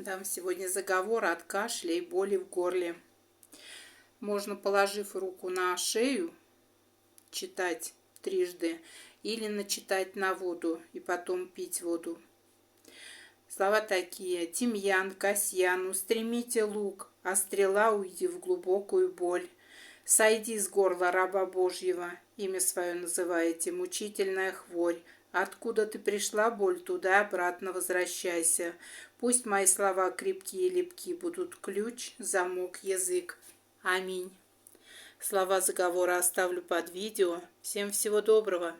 Дам сегодня заговор от кашля и боли в горле. Можно, положив руку на шею, читать трижды или начитать на воду и потом пить воду. Слова такие: тимьян, касьян, устремите лук, а стрела уйди в глубокую боль. Сойди с горла раба Божьего, имя свое называете, мучительная хворь. Откуда ты пришла, боль, туда обратно возвращайся. Пусть мои слова крепкие и липкие будут ключ, замок, язык. Аминь. Слова заговора оставлю под видео. Всем всего доброго.